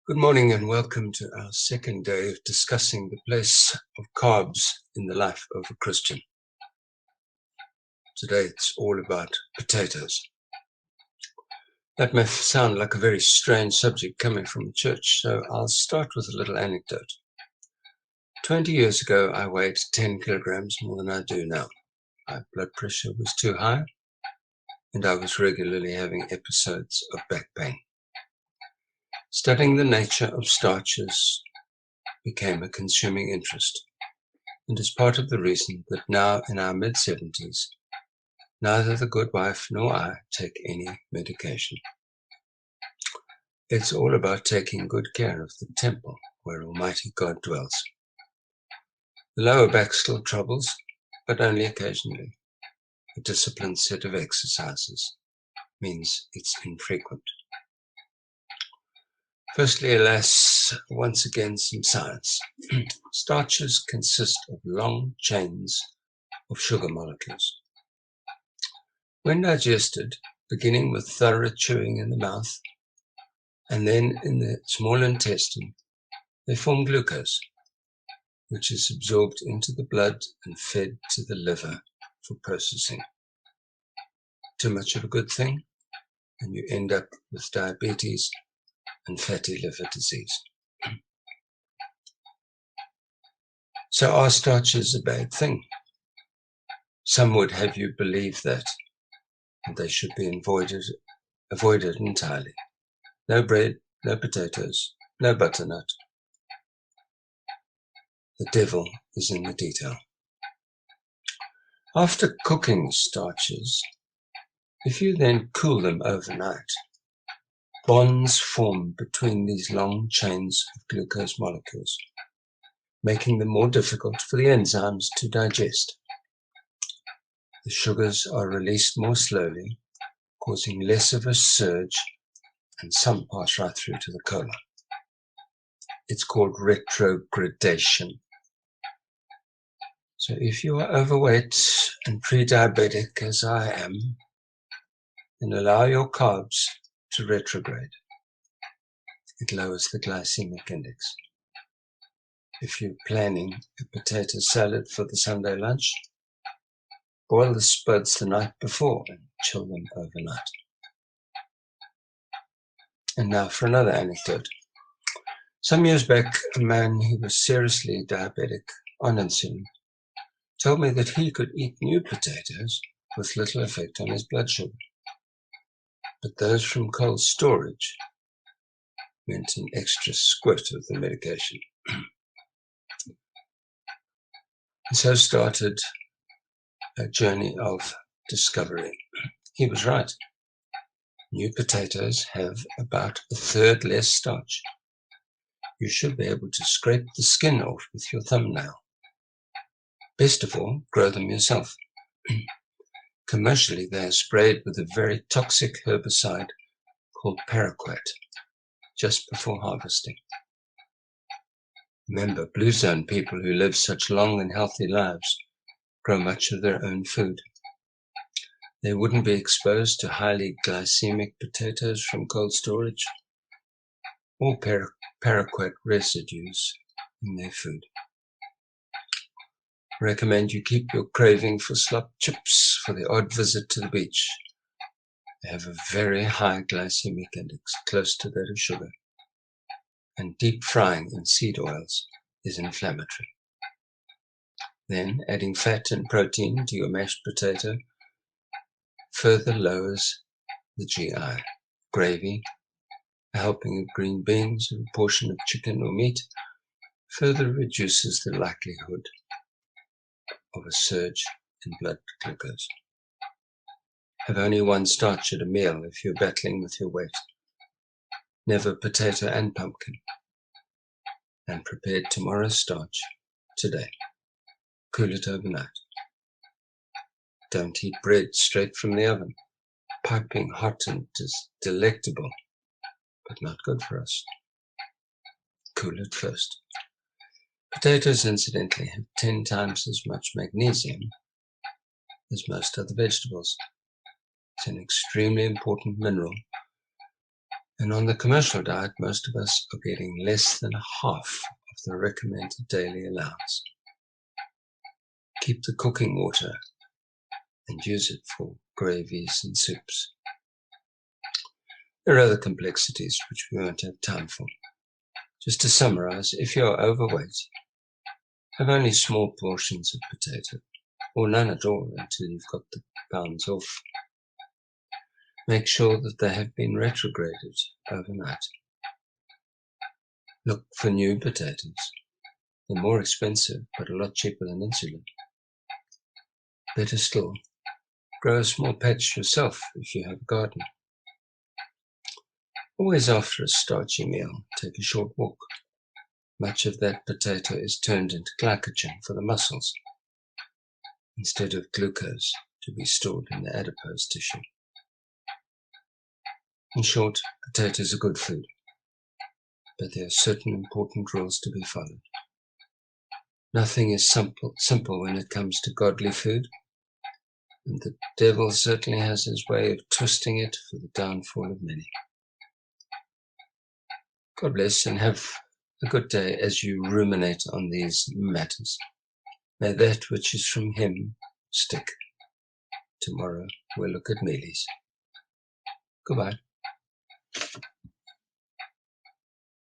Good morning and welcome to our second day of discussing the place of carbs in the life of a Christian. Today it's all about potatoes. That may sound like a very strange subject coming from the church, so I'll start with a little anecdote. 20 years ago, I weighed 10 kilograms more than I do now. My blood pressure was too high, and I was regularly having episodes of back pain. Studying the nature of starches became a consuming interest, and is part of the reason that now in our mid-70s, neither the good wife nor I take any medication. It's all about taking good care of the temple where Almighty God dwells. The lower back still troubles, but only occasionally. A disciplined set of exercises means it's infrequent. Firstly, alas, once again some science. Starches consist of long chains of sugar molecules. When digested, beginning with thorough chewing in the mouth, and then in the small intestine, they form glucose, which is absorbed into the blood and fed to the liver for processing. Too much of a good thing, and you end up with diabetes and fatty liver disease. So are starches a bad thing? Some would have you believe that, and they should be avoided entirely. No bread, no potatoes, no butternut. The devil is in the detail. After cooking starches, if you then cool them overnight, bonds form between these long chains of glucose molecules, making them more difficult for the enzymes to digest. The sugars are released more slowly, causing less of a surge, and some pass right through to the colon. It's called retrogradation. So if you are overweight and pre-diabetic, as I am, then allow your carbs to retrograde. It lowers the glycemic index. If you're planning a potato salad for the Sunday lunch, boil the spuds the night before and chill them overnight. And now for another anecdote. Some years back, a man who was seriously diabetic on insulin told me that he could eat new potatoes with little effect on his blood sugar. But those from cold storage meant an extra squirt of the medication. And so started a journey of discovery. He was right. New potatoes have about a third less starch. You should be able to scrape the skin off with your thumbnail. Best of all, grow them yourself. Commercially, they are sprayed with a very toxic herbicide called paraquat just before harvesting. Remember, blue zone people who live such long and healthy lives grow much of their own food. They wouldn't be exposed to highly glycemic potatoes from cold storage or paraquat residues in their food. Recommend you keep your craving for slop chips for the odd visit to the beach. They have a very high glycemic index, close to that of sugar, and deep frying in seed oils is inflammatory. Then adding fat and protein to your mashed potato further lowers the GI. Gravy, a helping of green beans, or a portion of chicken or meat further reduces the likelihood of a surge in blood glucose. Have only one starch at a meal if you're battling with your weight. Never potato and pumpkin. And prepare tomorrow's starch today. Cool it overnight. Don't eat bread straight from the oven. Piping hot and delectable, but not good for us. Cool it first. Potatoes, incidentally, have 10 times as much magnesium as most other vegetables. It's an extremely important mineral And on the commercial diet, most of us are getting less than half of the recommended daily allowance. Keep the cooking water and use it for gravies and soups. There are other complexities which we won't have time for. Just to summarize, if you are overweight, have only small portions of potato, or none at all until you've got the pounds off. Make sure that they have been retrograded overnight. Look for new potatoes. They're more expensive, but a lot cheaper than insulin. Better still, grow a small patch yourself if you have a garden. Always after a starchy meal, take a short walk. Much of that potato is turned into glycogen for the muscles, instead of glucose to be stored in the adipose tissue. In short, potatoes are good food, but there are certain important rules to be followed. Nothing is simple when it comes to godly food, and the devil certainly has his way of twisting it for the downfall of many. God bless, and have a good day as you ruminate on these matters. May that which is from him stick. Tomorrow we'll look at mealies. Goodbye.